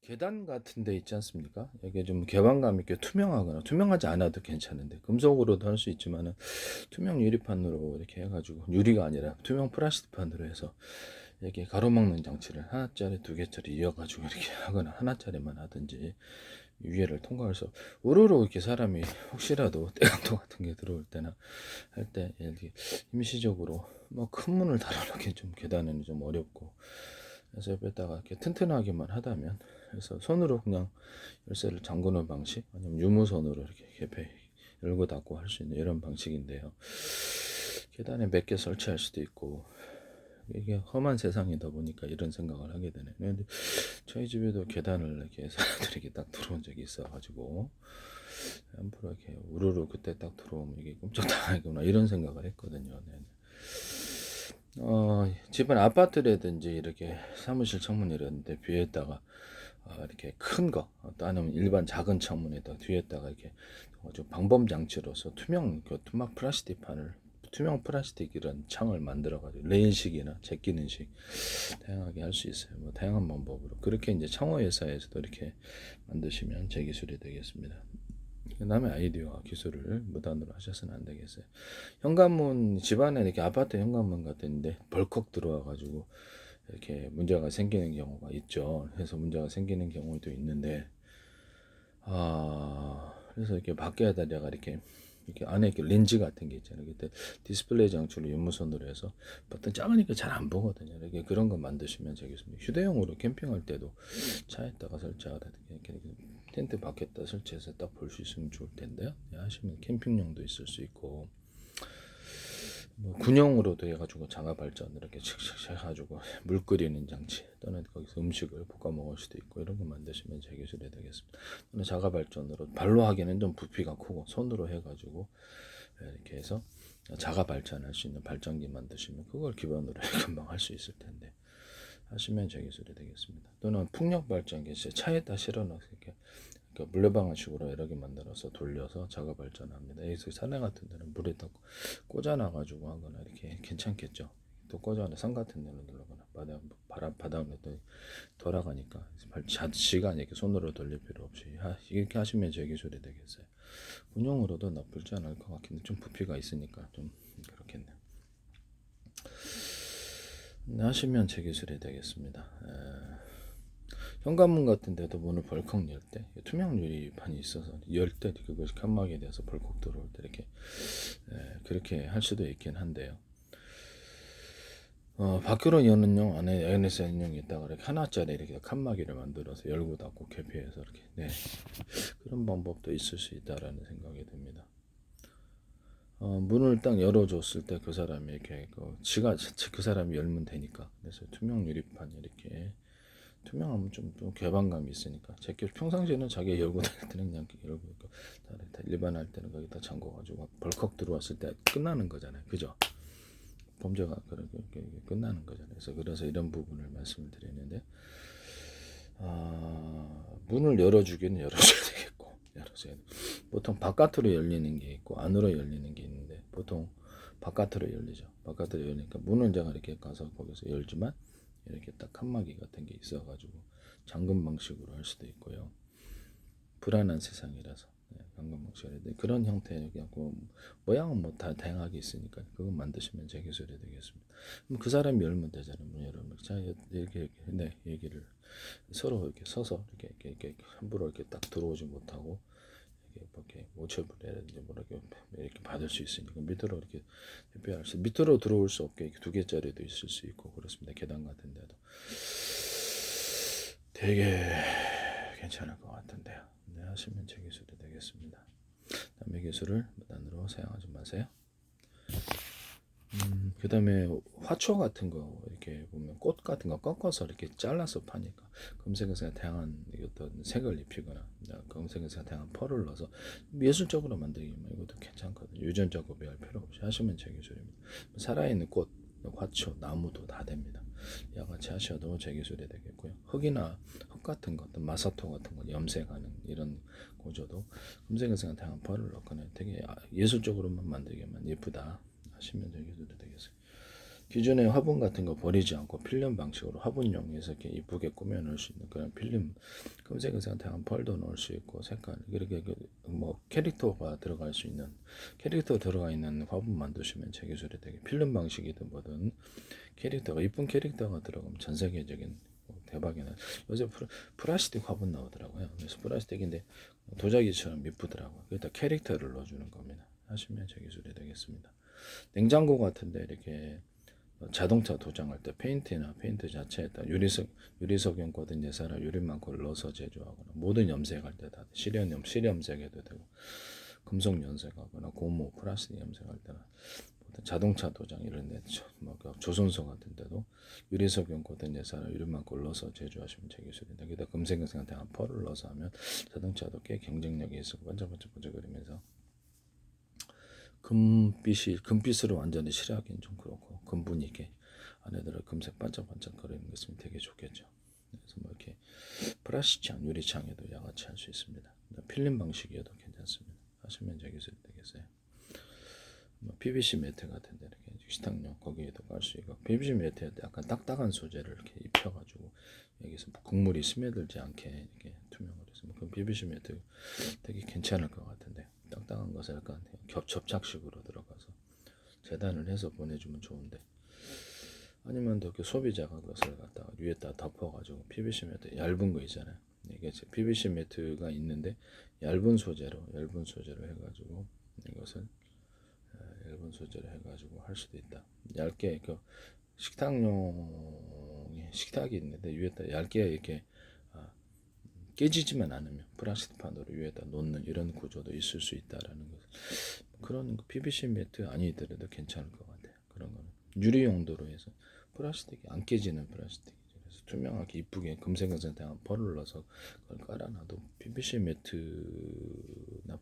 계단 같은 데 있지 않습니까? 이게 좀 개방감 있게 투명하거나 투명하지 않아도 괜찮은데 금속으로도 할 수 있지만은 투명 유리판으로 이렇게 해가지고 유리가 아니라 투명 플라스틱판으로 해서 이렇게 가로막는 장치를 하나짜리 두 개짜리 이어가지고 이렇게 하거나 하나짜리만 하든지 위에를 통과해서 우르르 이렇게 사람이 혹시라도 때강도 같은 게 들어올 때나 할 때 이렇게 임시적으로 뭐 큰 문을 달아놓기 좀 계단은 좀 어렵고 그래서 옆에다가 이렇게 튼튼하게만 하다면 그래서 손으로 그냥 열쇠를 잠그는 방식 아니면 유무선으로 이렇게 개폐 열고 닫고 할 수 있는 이런 방식인데요. 계단에 몇 개 설치할 수도 있고 이게 험한 세상이다 보니까 이런 생각을 하게 되네요. 근데 저희 집에도 계단을 이렇게 사람들이 딱 들어온 적이 있어가지고 함부로 이렇게 우르르 그때 딱 들어오면 이게 끔찍당하구나 이런 생각을 했거든요. 네. 집은 아파트라든지 이렇게 사무실 창문이라든지 뒤에다가 이렇게 큰 거, 또 아니면 일반 작은 창문에다 뒤에다가 이렇게 좀 방범 장치로서 투명 플라스틱 판을 투명 플라스틱 이런 창을 만들어 가지고 레인식이나 제끼는 식 다양하게 할 수 있어요. 뭐 다양한 방법으로 그렇게 이제 창호 회사에서도 이렇게 만드시면 제 기술이 되겠습니다. 남의 아이디어와 기술을 무단으로 하셔서는 안 되겠어요. 현관문 집안에 이렇게 아파트 현관문 같은데 벌컥 들어와 가지고 이렇게 문제가 생기는 경우가 있죠. 그래서 문제가 생기는 경우도 있는데 그래서 이렇게 밖에다가 이렇게 안에 이렇게 렌즈 같은 게 있잖아요. 그때 디스플레이 장치로 유무선으로 해서 버튼 작으니까 잘 안 보거든요. 이렇게 그런 거 만드시면 되겠습니다. 휴대용으로 캠핑할 때도 차에다가 설치하다 이렇게 텐트 밖에다 설치해서 딱 볼 수 있으면 좋을 텐데요. 네, 하시면 캠핑용도 있을 수 있고 뭐 군용으로도 해가지고 자가 발전 이렇게 칙칙 해가지고 물 끓이는 장치 또는 거기서 음식을 볶아 먹을 수도 있고 이런 거 만드시면 제 기술이 되겠습니다. 또는 자가 발전으로 발로 하기는 좀 부피가 크고 손으로 해가지고 이렇게 해서 자가 발전할 수 있는 발전기 만드시면 그걸 기반으로 금방 할 수 있을 텐데 하시면 제 기술이 되겠습니다. 또는 풍력 발전기 차에다 실어넣어서 이렇게 그러니까 물레방아식으로 여러 개 만들어서 돌려서 자가 발전합니다. 여기서 산에 같은 데는 물에다 꽂아놔가지고 하거나 이렇게 괜찮겠죠. 또 꽂아놔 산 같은 데는 누르거나 바닥에 또 돌아가니까 지가 이렇게 손으로 돌릴 필요 없이 이렇게 하시면 제 기술이 되겠어요. 군용으로도 나쁘지 않을 것 같긴 한데 좀 부피가 있으니까 좀 그렇겠네요. 네, 하시면 제 기술이 되겠습니다. 현관문 같은 데도 문을 벌컥 열 때 투명 유리판이 있어서 열 때 그것이 칸막이에 대해서 벌컥 들어올 때 이렇게 그렇게 할 수도 있긴 한데요. 밖으로 여는 용 안에 에어네스 용이 있다가 이렇게 하나짜리 이렇게 칸막이를 만들어서 열고 닫고 개폐해서 이렇게 그런 방법도 있을 수 있다라는 생각이 듭니다. 문을 딱 열어줬을 때 그 사람이 이렇게 그 사람이 열면 되니까 그래서 투명 유리판 이렇게 투명하면 좀 개방감이 있으니까 제게 평상시에는 자기가 열고 다닐 때는 그냥 열고 있고 일반 할 때는 거기다 잠궈가지고 벌컥 들어왔을 때 끝나는 거잖아요. 그죠? 범죄가 그렇게 끝나는 거잖아요. 그래서 이런 부분을 말씀을 드리는데 문을 열어주기는 열어줘야 되겠고 열어줘야 돼. 보통 바깥으로 열리는 게 있고 안으로 열리는 게 있는데 보통 바깥으로 열리죠. 바깥으로 열리니까 문은 제가 이렇게 가서 거기서 열지만 이렇게 딱 칸막이 같은 게 있어가지고 잠금 방식으로 할 수도 있고요. 불안한 세상이라서 잠금 방식으로 그런 형태의 모양은 뭐 다 다양하게 있으니까 그거 만드시면 제 기술이 되겠습니다. 그럼 그 사람이 열면 되잖아요. 문 열면 자 이렇게 얘기를 서로 이렇게 서서 이렇게 함부로 이렇게 딱 들어오지 못하고 이렇게 모처분이라든지 이렇게 받을 수 있으니까 밑으로 이렇게 대피할 수 밑으로 들어올 수 없게 이렇게 두 개짜리도 있을 수 있고 그렇습니다. 계단 같은 데도 되게 괜찮을 것 같은데요. 네, 하시면 제 기술이 되겠습니다. 남의 기술을 무단으로 사용하지 마세요. 그 다음에 화초 같은 거 이렇게 보면 꽃 같은 거 꺾어서 이렇게 잘라서 파니까 금색에서 다양한 어떤 색을 입히거나 금색에서 다양한 펄을 넣어서 예술적으로 만들기만 이것도 괜찮거든요. 유전 작업이 할 필요 없이 하시면 제 기술입니다. 살아있는 꽃, 화초, 나무도 다 됩니다. 양아치 하셔도 제 기술이 되겠고요. 흙이나 흙 같은 것, 마사토 같은 거 염색하는 이런 고조도 금색에서 다양한 펄을 넣거나 되게 예술적으로만 만들기만 예쁘다. 하시면 제 기술이 되겠어요. 기존의 화분 같은 거 버리지 않고 필름 방식으로 화분용에서 이렇게 이쁘게 꾸며 넣을 수 있는 그런 필름, 금색 의상탕한 펄도 넣을 수 있고 색깔 이렇게 뭐 캐릭터가 들어갈 수 있는 캐릭터 들어가 있는 화분 만드시면 제 기술이 되게 필름 방식이든 뭐든 캐릭터가 이쁜 캐릭터가 들어가면 전 세계적인 대박이나 요새 플라스틱 화분 나오더라고요. 그래서 플라스틱인데 도자기처럼 이쁘더라고요. 그기다 캐릭터를 넣어주는 겁니다. 하시면 제 기술이 되겠습니다. 냉장고 같은데 이렇게 자동차 도장할 때 페인트나 페인트 자체에다 유리석용 코든 예사라 유리망코를 넣어서 제조하거나 모든 염색할 때 다 실염색해도 되고 금속 염색하거나 고무 플라스틱 염색할 때나 자동차 도장 이런 데 뭐 조선소 같은 데도 유리석용 코든 예사라 유리망코를 넣어서 제조하시면 제 기술인데 거기다 금색상한테 한 펄을 넣어서 하면 자동차도 꽤 경쟁력이 있고 반짝반짝거리면서 금빛으로 완전히 칠하기는 좀 그렇고 금분이 이렇게 안에 들어 금색 반짝반짝거리는 거 있으면 되게 좋겠죠. 그래서 뭐 이렇게 플라스틱창, 유리창에도 양아치 할 수 있습니다. 필름 방식이어도 괜찮습니다. 하시면 제 기술이 되겠어요. 뭐 PVC 매트 같은데 이렇게 식탁용 거기에도 깔 수 있고 PVC 매트에 약간 딱딱한 소재를 이렇게 입혀가지고 여기서 국물이 스며들지 않게 이렇게 투명으로 해서 그 PVC 매트 되게 괜찮을 것 같은데 딱딱한 것을 약간 접착식으로 들어가서 재단을 해서 보내주면 좋은데 아니면 또 그 소비자가 그것을 갖다가 위에다 덮어가지고 PVC 매트 얇은 거 있잖아요. 이게 PVC 매트가 있는데 얇은 소재로 해가지고 이것을 얇은 소재로 해가지고 할 수도 있다. 얇게 그 식탁이 있는데 위에다 얇게 이렇게 깨지지만 않으면 플라스틱 판으로 위에다 놓는 이런 구조도 있을 수 있다라는 것. 그런 PVC 매트 아니더라도 괜찮을 것 같아요. 그런 거는 유리 용도로 해서 플라스틱이 안 깨지는 플라스틱이죠. 그래서 투명하게 이쁘게 금색은 상태한 펄을 넣어서 그걸 깔아놔도 PVC 매트나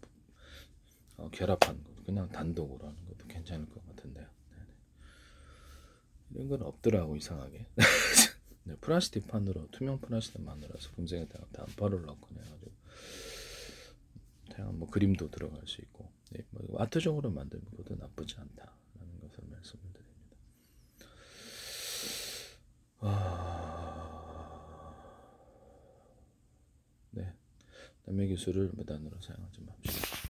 결합한 거 그냥 단독으로 하는 것도 괜찮을 것 같은데요. 네네. 이런 건 없더라고 이상하게. 네, 플라스틱 판으로 투명 플라스틱 만들어서 금색에다가 다 펄을 넣고 해가지고 다양한 뭐 그림도 들어갈 수 있고 네, 뭐 아트적으로 만들면 그것도 나쁘지 않다라는 것을 말씀을 드립니다. 네, 남의 기술을 무단으로 사용하지 맙시다.